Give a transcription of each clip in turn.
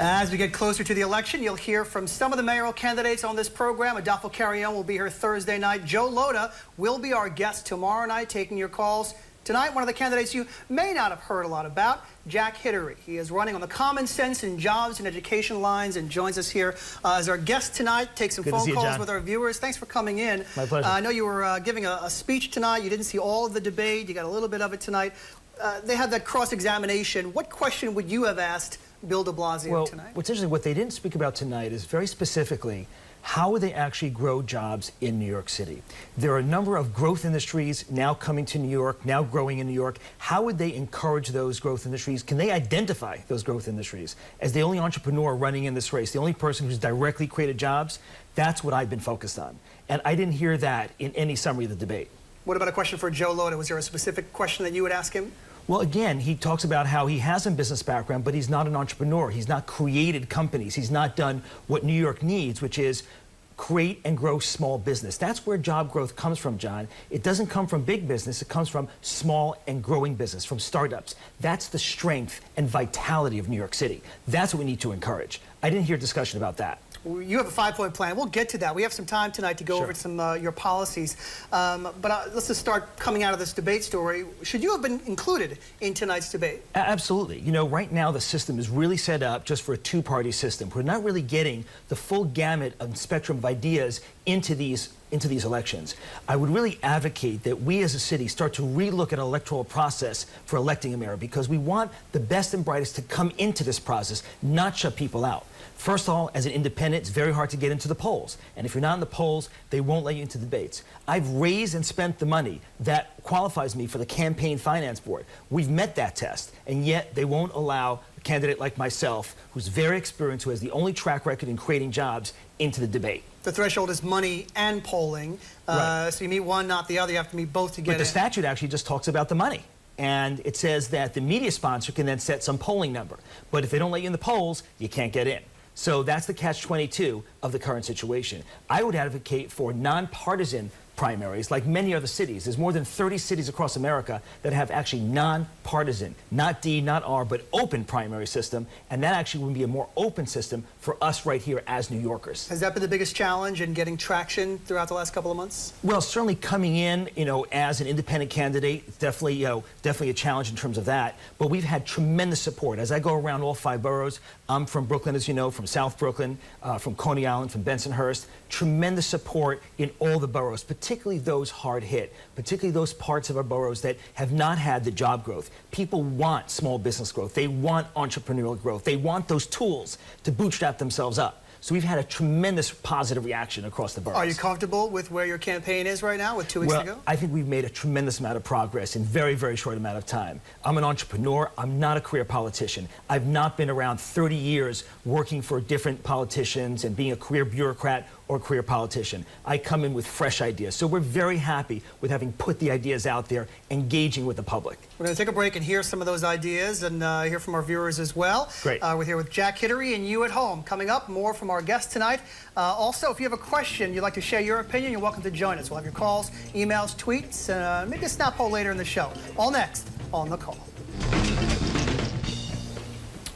As we get closer to the election, you'll hear from some of the mayoral candidates on this program. Adolfo Carrion will be here Thursday night. Joe Lhota will be our guest tomorrow night, taking your calls. Tonight, one of the candidates you may not have heard a lot about, Jack Hidary. He is running on the common sense and jobs and education lines and joins us here as our guest tonight. Take some phone calls with our viewers. Thanks for coming in. My pleasure. I know you were giving a speech tonight. You didn't see all of the debate. You got a little bit of it tonight. They had that cross-examination. What question would you have asked Bill de Blasio tonight? What's interesting, what they didn't speak about tonight is very specifically how would they actually grow jobs in New York City. There are a number of growth industries now coming to New York, now growing in New York. How would they encourage those growth industries? Can they identify those growth industries? As the only entrepreneur running in this race, the only person who's directly created jobs, that's what I've been focused on. And I didn't hear that in any summary of the debate. What about a question for Joe Lhota? Was there a specific question that you would ask him? Well, again, he talks about how he has a business background, but he's not an entrepreneur. He's not created companies. He's not done what New York needs, which is create and grow small business. That's where job growth comes from, John. It doesn't come from big business. It comes from small and growing business, from startups. That's the strength and vitality of New York City. That's what we need to encourage. I didn't hear discussion about that. You have a 5-point plan. We'll get to that. We have some time tonight to go over some your policies. Let's just start coming out of this debate story. Should you have been included in tonight's debate? Absolutely. You know, right now the system is really set up just for a two-party system. We're not really getting the full gamut and spectrum of ideas into these elections. I would really advocate that we as a city start to relook at an electoral process for electing a mayor, because we want the best and brightest to come into this process, not shut people out. First of all, as an independent, it's very hard to get into the polls. And if you're not in the polls, they won't let you into debates. I've raised and spent the money that qualifies me for the Campaign Finance Board. We've met that test, and yet they won't allow a candidate like myself, who's very experienced, who has the only track record in creating jobs, into the debate. The threshold is money and polling. So you meet one, not the other. You have to meet both to get in. But the statute actually just talks about the money. And it says that the media sponsor can then set some polling number. But if they don't let you in the polls, you can't get in. So that's the catch-22 of the current situation. I would advocate for nonpartisan primaries, like many other cities. There's more than 30 cities across America that have actually nonpartisan, not D, not R, but open primary system, and that actually would be a more open system for us right here as New Yorkers. Has that been the biggest challenge in getting traction throughout the last couple of months? Well, certainly coming in, as an independent candidate, it's definitely a challenge in terms of that, but we've had tremendous support. As I go around all 5 boroughs, I'm from Brooklyn, as you know, from South Brooklyn, from Coney Island, from Bensonhurst, tremendous support in all the boroughs, particularly those hard hit, particularly those parts of our boroughs that have not had the job growth. People want small business growth. They want entrepreneurial growth. They want those tools to bootstrap themselves up. So we've had a tremendous positive reaction across the boroughs. Are you comfortable with where your campaign is right now, with 2 weeks to go? I think we've made a tremendous amount of progress in very, very short amount of time. I'm an entrepreneur. I'm not a career politician. I've not been around 30 years working for different politicians and being a career bureaucrat or a career politician. I come in with fresh ideas. So we're very happy with having put the ideas out there, engaging with the public. We're going to take a break and hear some of those ideas and hear from our viewers as well. Great. We're here with Jack Hidary and you at home. Coming up, more from our guest tonight. Also, if you have a question, you'd like to share your opinion, you're welcome to join us. We'll have your calls, emails, tweets, and maybe a snap poll later in the show. All next on The Call.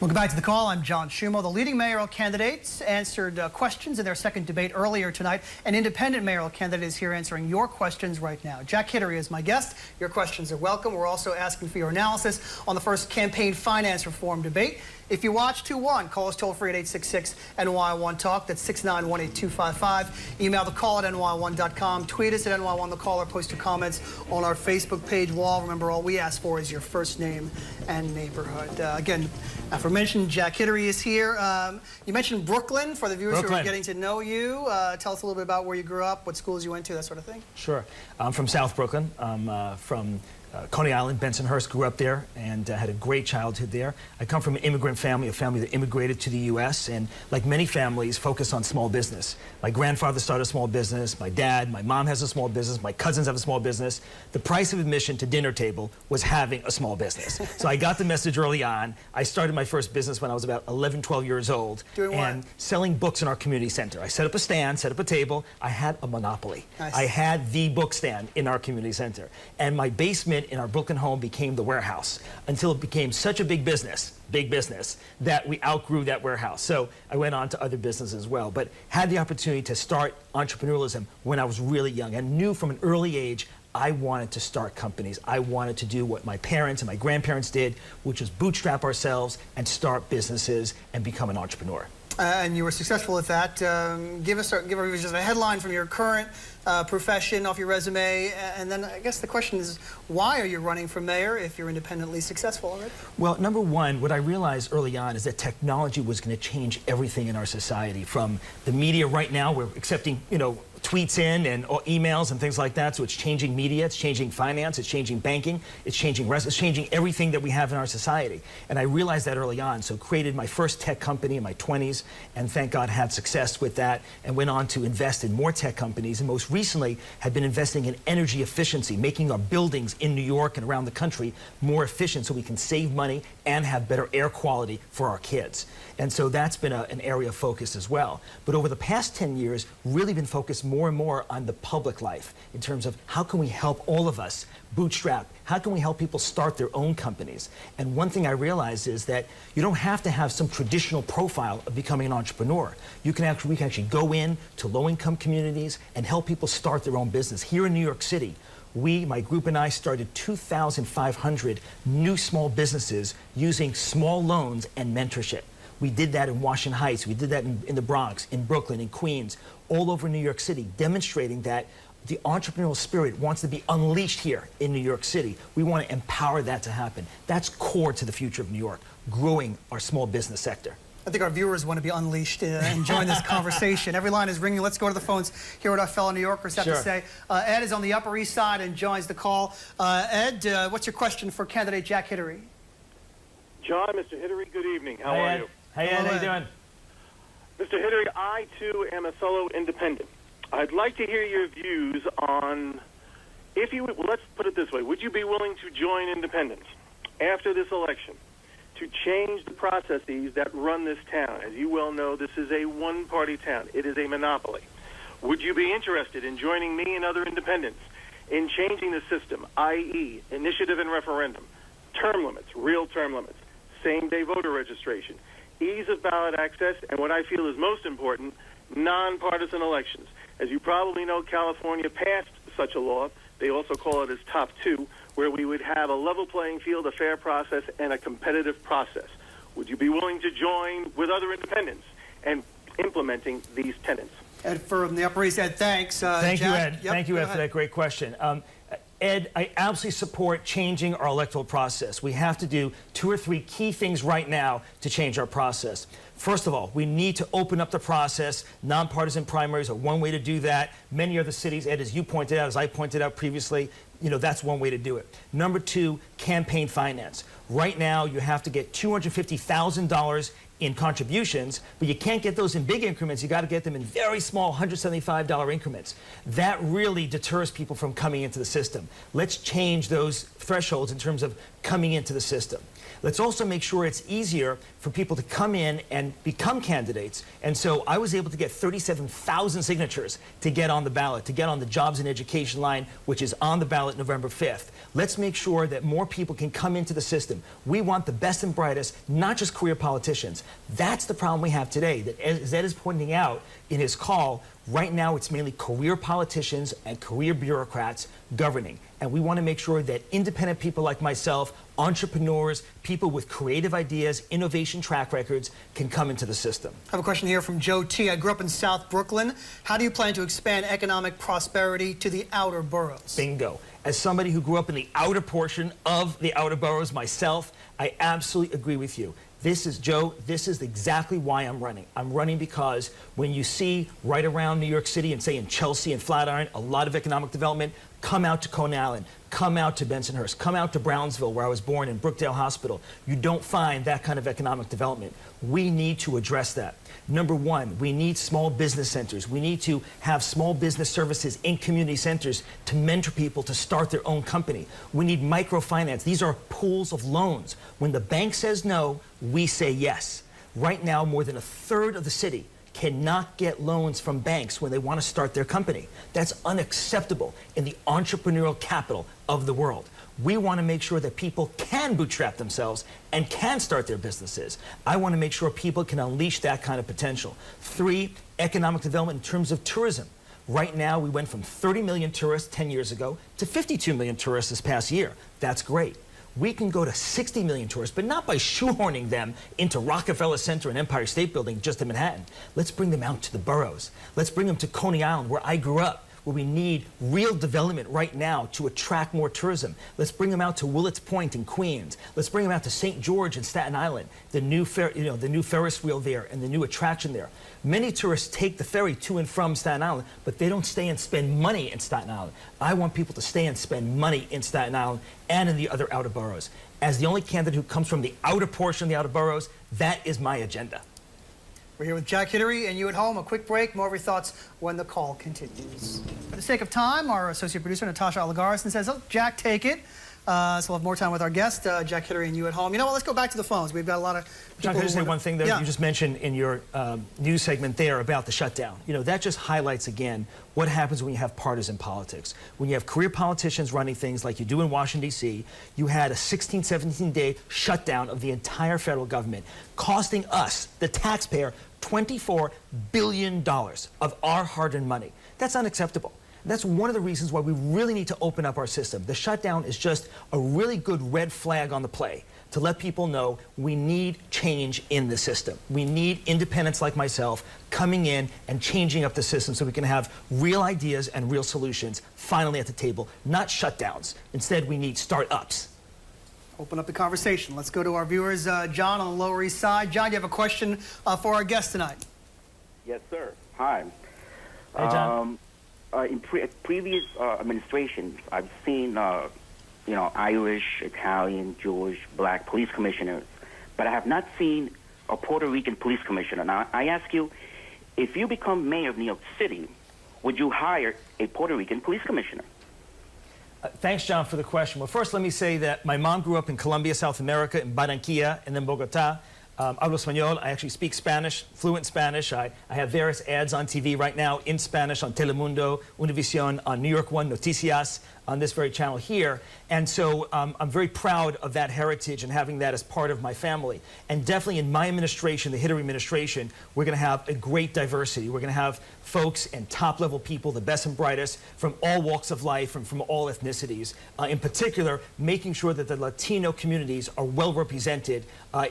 Welcome back to The Call. I'm John Schumo. The leading mayoral candidates answered questions in their second debate earlier tonight. An independent mayoral candidate is here answering your questions right now. Jack Hidary is my guest. Your questions are welcome. We're also asking for your analysis on the first campaign finance reform debate. If you watch 2-1, call us toll-free at 866-NY1-TALK. That's 691-8255. Email thecall at ny1.com. Tweet us at NY1TheCall, or post your comments on our Facebook page wall. Remember, all we ask for is your first name and neighborhood. Again, aforementioned Jack Hidary is here. You mentioned Brooklyn for the viewers who are getting to know you. Tell us a little bit about where you grew up, what schools you went to, that sort of thing. Sure. I'm from South Brooklyn. I'm from Coney Island, Bensonhurst, grew up there and had a great childhood there. I come from an immigrant family, a family that immigrated to the U.S. and, like many families, focused on small business. My grandfather started a small business, my dad, my mom has a small business, my cousins have a small business. The price of admission to dinner table was having a small business. So I got the message early on. I started my first business when I was about 11, 12 years old. Doing what? And selling books in our community center. I set up a stand, set up a table. I had a monopoly. Nice. I had the book stand in our community center. And my basement basement in our Brooklyn home became the warehouse until it became such a big business, that we outgrew that warehouse. So I went on to other businesses as well, but had the opportunity to start entrepreneurialism when I was really young and knew from an early age I wanted to start companies. I wanted to do what my parents and my grandparents did, which was bootstrap ourselves and start businesses and become an entrepreneur. And you were successful at that. Give our just a headline from your current profession off your resume, and then I guess the question is, why are you running for mayor if you're independently successful already? Well, number one, what I realized early on is that technology was going to change everything in our society. From the media right now, we're accepting, tweets in and emails and things like that. So it's changing media, it's changing finance, it's changing banking, it's changing everything that we have in our society. And I realized that early on, so created my first tech company in my 20s, and thank God had success with that, and went on to invest in more tech companies, and most recently have been investing in energy efficiency, making our buildings in New York and around the country more efficient so we can save money and have better air quality for our kids. And so that's been an area of focus as well. But over the past 10 years, really been focused more and more on the public life in terms of how can we help all of us bootstrap? How can we help people start their own companies? And one thing I realized is that you don't have to have some traditional profile of becoming an entrepreneur. We can actually go in to low-income communities and help people start their own business. Here in New York City, my group and I started 2,500 new small businesses using small loans and mentorship. We did that in Washington Heights, we did that in the Bronx, in Brooklyn, in Queens, all over New York City, demonstrating that the entrepreneurial spirit wants to be unleashed here in New York City. We want to empower that to happen. That's core to the future of New York, growing our small business sector. I think our viewers want to be unleashed and join this conversation. Every line is ringing. Let's go to the phones, hear what our fellow New Yorkers have to say. Ed is on the Upper East Side and joins the call. Ed, what's your question for candidate Jack Hidary? John, Mr. Hidary, good evening. How are you? Hey, Ed, how you doing? Mr. Hidary, I, too, am a solo independent. I'd like to hear your views on, let's put it this way, would you be willing to join independents after this election to change the processes that run this town? As you well know, this is a one-party town. It is a monopoly. Would you be interested in joining me and other independents in changing the system, i.e., initiative and referendum, term limits, real term limits, same-day voter registration, ease of ballot access, and what I feel is most important, nonpartisan elections? As you probably know, California passed such a law. They also call it as Top 2, where we would have a level playing field, a fair process, and a competitive process. Would you be willing to join with other independents and implementing these tenets? Ed from the Upper East Side, thanks. Thank you, Ed. Yep, Thank you, Ed, for that great question. Ed, I absolutely support changing our electoral process. We have to do 2 or 3 key things right now to change our process. First of all, we need to open up the process. Nonpartisan primaries are one way to do that. Many other cities, Ed, as you pointed out, as I pointed out previously, that's one way to do it. Number 2, campaign finance. Right now, you have to get $250,000 in contributions, but you can't get those in big increments. You got to get them in very small $175 increments. That really deters people from coming into the system. Let's change those thresholds in terms of coming into the system. Let's also make sure it's easier for people to come in and become candidates. And so I was able to get 37,000 signatures to get on the ballot, to get on the jobs and education line, which is on the ballot November 5th. Let's make sure that more people can come into the system. We want the best and brightest, not just career politicians. That's the problem we have today, that as Ed is pointing out in his call, right now it's mainly career politicians and career bureaucrats governing. And we want to make sure that independent people like myself, entrepreneurs, people with creative ideas, innovation track records can come into the system. I have a question here from Joe T. I grew up in South Brooklyn. How do you plan to expand economic prosperity to the outer boroughs? Bingo. As somebody who grew up in the outer portion of the outer boroughs myself, I absolutely agree with you. This is exactly why I'm running. I'm running because when you see right around New York City and say in Chelsea and Flatiron, a lot of economic development, come out to Coney Island, come out to Bensonhurst, come out to Brownsville, where I was born, in Brookdale Hospital. You don't find that kind of economic development. We need to address that. Number 1, we need small business centers. We need to have small business services in community centers to mentor people to start their own company. We need microfinance. These are pools of loans. When the bank says no, we say yes. Right now, more than 1/3 of the city cannot get loans from banks when they want to start their company. That's unacceptable in the entrepreneurial capital of the world. We want to make sure that people can bootstrap themselves and can start their businesses. I want to make sure people can unleash that kind of potential. 3, economic development in terms of tourism. Right now, we went from 30 million tourists 10 years ago to 52 million tourists this past year. That's great. We can go to 60 million tourists, but not by shoehorning them into Rockefeller Center and Empire State Building just in Manhattan. Let's bring them out to the boroughs. Let's bring them to Coney Island, where I grew up, where we need real development right now to attract more tourism. Let's bring them out to Willets Point in Queens. Let's bring them out to St. George in Staten Island, the new Ferris wheel there and the new attraction there. Many tourists take the ferry to and from Staten Island, but they don't stay and spend money in Staten Island. I want people to stay and spend money in Staten Island and in the other outer boroughs. As the only candidate who comes from the outer portion of the outer boroughs, that is my agenda. We're here with Jack Hidary and you at home. A quick break. More of your thoughts when the call continues. For the sake of time, our associate producer, Natasha Oligarison, says, oh, Jack, take it. So we'll have more time with our guest, Jack Hidary, and you at home. You know what? Let's go back to the phones. We've got a lot of John, can I just say one thing, though? Yeah. You just mentioned in your news segment there about the shutdown. You know, that just highlights again what happens when you have partisan politics. When you have career politicians running things like you do in Washington, D.C., you had a 16, 17-day shutdown of the entire federal government, costing us, the taxpayer, $24 billion of our hard-earned money. That's unacceptable. That's one of the reasons why we really need to open up our system. The shutdown is just a really good red flag on the play to let people know we need change in the system. We need independents like myself coming in and changing up the system so we can have real ideas and real solutions finally at the table, not shutdowns. Instead, we need startups. Open up the conversation. Let's go to our viewers. John on the Lower East Side. John, you have a question for our guest tonight. Yes, sir. Hi. Hey, John. In previous administrations, I've seen, Irish, Italian, Jewish, black police commissioners, but I have not seen a Puerto Rican police commissioner. Now, I ask you, if you become mayor of New York City, would you hire a Puerto Rican police commissioner? Thanks, John, for the question. Well, first, let me say that my mom grew up in Colombia, South America, in Barranquilla, and then Bogota. Hablo español. I actually speak Spanish, fluent Spanish. I have various ads on TV right now in Spanish on Telemundo, Univision, on New York 1, Noticias, on this very channel here. And so I'm very proud of that heritage and having that as part of my family. And definitely in my administration, the Hidary administration, we're going to have a great diversity. We're going to have folks and top-level people, the best and brightest, from all walks of life and from all ethnicities. In particular, making sure that the Latino communities are well represented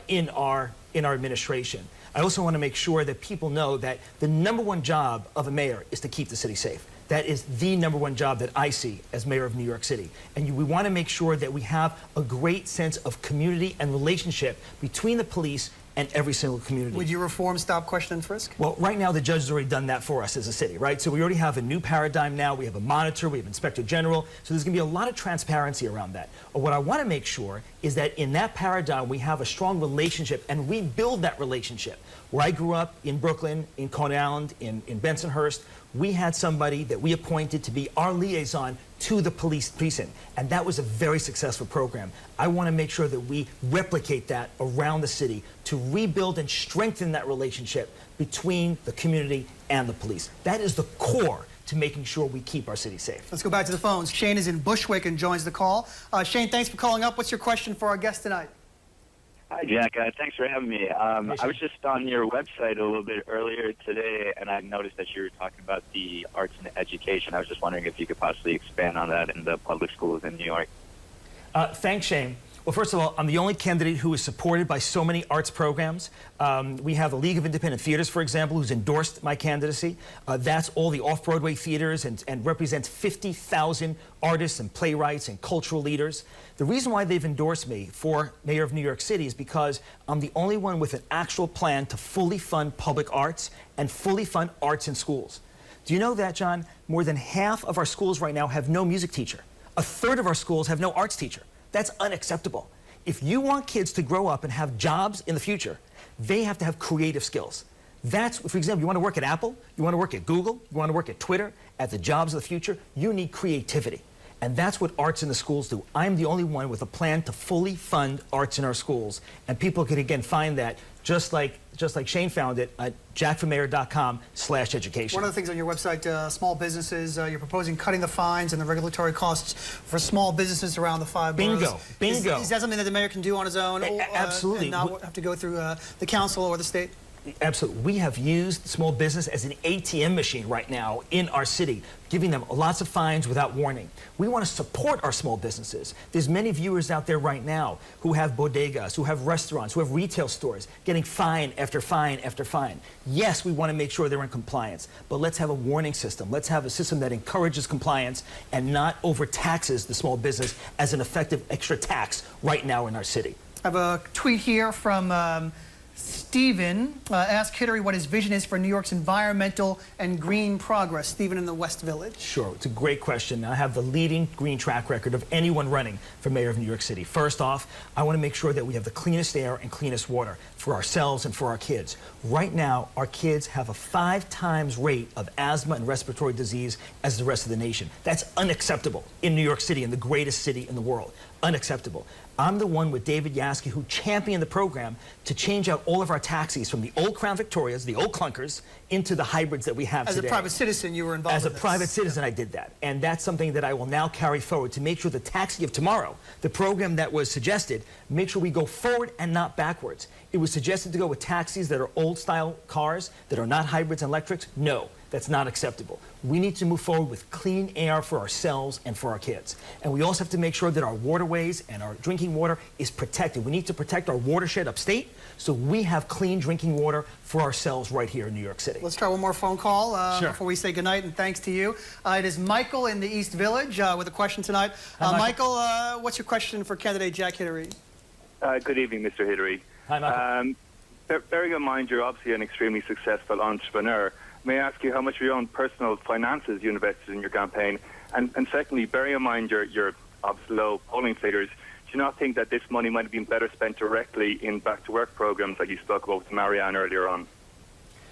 in our administration. I also want to make sure that people know that the #1 job of a mayor is to keep the city safe. That is the #1 job that I see as mayor of New York City. And we want to make sure that we have a great sense of community and relationship between the police and every single community. Would you reform stop, question, and frisk? Well, right now, the judge has already done that for us as a city, right? So we already have a new paradigm now. We have a monitor, we have inspector general. So there's going to be a lot of transparency around that. But what I want to make sure is that in that paradigm, we have a strong relationship and we build that relationship. Where I grew up in Brooklyn, in Coney Island, in Bensonhurst, we had somebody that we appointed to be our liaison to the police precinct. And that was a very successful program. I want to make sure that we replicate that around the city to rebuild and strengthen that relationship between the community and the police. That is the core to making sure we keep our city safe. Let's go back to the phones. Shane is in Bushwick and joins the call. Shane, thanks for calling up. What's your question for our guest tonight? Hi, Jack. Thanks for having me. I was just on your website a little bit earlier today, and I noticed that you were talking about the arts and education. I was just wondering if you could possibly expand on that in the public schools in New York. Thanks, Shane. Well, first of all, I'm the only candidate who is supported by so many arts programs. We have the League of Independent Theaters, for example, who's endorsed my candidacy. That's all the off-Broadway theaters and represents 50,000 artists and playwrights and cultural leaders. The reason why they've endorsed me for mayor of New York City is because I'm the only one with an actual plan to fully fund public arts and fully fund arts in schools. Do you know that, John? More than half of our schools right now have no music teacher. A third of our schools have no arts teacher. That's unacceptable. If you want kids to grow up and have jobs in the future, they have to have creative skills. That's, for example, you want to work at Apple, you want to work at Google, you want to work at Twitter, at the jobs of the future, you need creativity. And that's what arts in the schools do. I'm the only one with a plan to fully fund arts in our schools. And people can, again, find that just like Shane found it at jackformayor.com/education. One of the things on your website, small businesses, you're proposing cutting the fines and the regulatory costs for small businesses around the 5 boroughs. Bingo. Is that something that the mayor can do on his own? Absolutely. And not have to go through the council or the state? Absolutely. We have used small business as an ATM machine right now in our city, giving them lots of fines without warning. We want to support our small businesses. There's many viewers out there right now who have bodegas, who have restaurants, who have retail stores, getting fine after fine after fine. Yes, we want to make sure they're in compliance, but let's have a warning system. Let's have a system that encourages compliance and not overtaxes the small business as an effective extra tax right now in our city. I have a tweet here from Stephen. Ask Hidary what his vision is for New York's environmental and green progress. Stephen in the West Village. Sure, it's a great question. I have the leading green track record of anyone running for mayor of New York City. First off, I want to make sure that we have the cleanest air and cleanest water for ourselves and for our kids. Right now, our kids have a 5 times rate of asthma and respiratory disease as the rest of the nation. That's unacceptable in New York City, in the greatest city in the world. Unacceptable. I'm the one with David Yaski who championed the program to change out all of our taxis from the old Crown Victorias, the old clunkers, into the hybrids that we have today. As a private citizen, you were involved in this. As a private citizen, I did that. And that's something that I will now carry forward to make sure the taxi of tomorrow, the program that was suggested, make sure we go forward and not backwards. It was suggested to go with taxis that are old-style cars, that are not hybrids and electrics. No. That's not acceptable. We need to move forward with clean air for ourselves and for our kids. And we also have to make sure that our waterways and our drinking water is protected. We need to protect our watershed upstate so we have clean drinking water for ourselves right here in New York City. Let's try one more phone call Sure. before we say goodnight, and thanks to you. It is Michael in the East Village with a question tonight. Hi, Michael, what's your question for candidate Jack Hidary? Good evening, Mr. Hidary. Hi, Michael. Bearing in mind you're obviously an extremely successful entrepreneur, may I ask you how much of your own personal finances you invested in your campaign? And secondly, bearing in mind your obviously low polling figures, do you not think that this money might have been better spent directly in back-to-work programs like you spoke about with Marianne earlier on?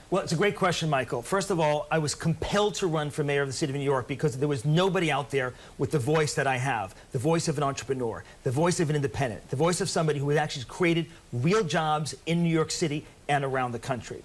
Well, it's a great question, Michael. First of all, I was compelled to run for mayor of the city of New York because there was nobody out there with the voice that I have, the voice of an entrepreneur, the voice of an independent, the voice of somebody who had actually created real jobs in New York City and around the country.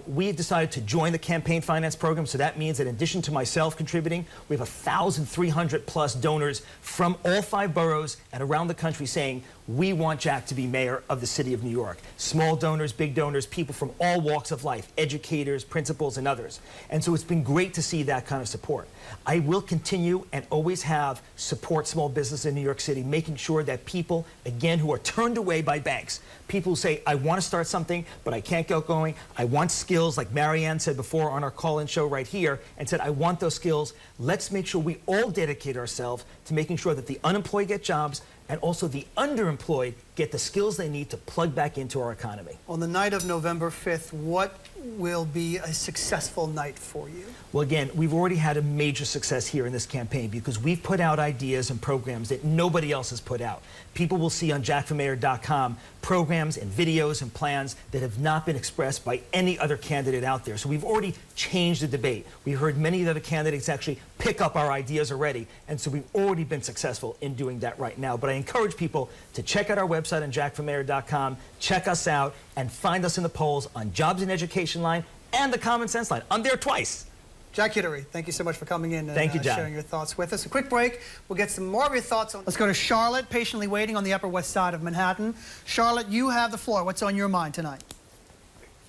We decided to join the campaign finance program, so that means that in addition to myself contributing, we have 1,300 plus donors from all 5 boroughs and around the country saying, we want Jack to be mayor of the city of New York. Small donors, big donors, people from all walks of life, educators, principals, and others. And so it's been great to see that kind of support. I will continue and always have support small business in New York City, making sure that people, again, who are turned away by banks, people who say, I want to start something, but I can't get going. I want skills, like Marianne said before on our call-in show right here, and said, I want those skills. Let's make sure we all dedicate ourselves to making sure that the unemployed get jobs and also the underemployed get the skills they need to plug back into our economy. On the night of November 5th, what will be a successful night for you? Well, again, we've already had a major success here in this campaign because we've put out ideas and programs that nobody else has put out. People will see on jackformayor.com programs and videos and plans that have not been expressed by any other candidate out there. So we've already changed the debate. We've heard many of the other candidates actually pick up our ideas already, and so we've already been successful in doing that right now. But I encourage people to check out our website on jackformayor.com, check us out, and find us in the polls on Jobs and Education line and the Common Sense line. I'm there twice. Jack Hidary, thank you so much for coming in and Thank you, John. sharing your thoughts with us. A quick break. We'll get some more of your thoughts on. Let's go to Charlotte, patiently waiting on the Upper West Side of Manhattan. Charlotte, you have the floor. What's on your mind tonight?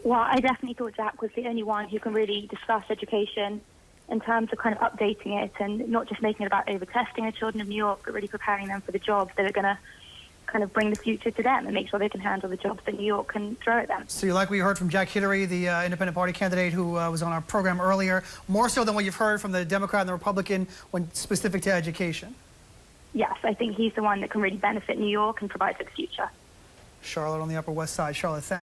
Well, I definitely thought Jack was the only one who can really discuss education in terms of kind of updating it and not just making it about over-testing the children of New York, but really preparing them for the jobs that are going to kind of bring the future to them and make sure they can handle the jobs that New York can throw at them. So you like what you heard from Jack Hidary, the independent party candidate who was on our program earlier, more so than what you've heard from the Democrat and the Republican when specific to education? Yes, I think he's the one that can really benefit New York and provide for the future. Charlotte on the Upper West Side. Charlotte, thanks.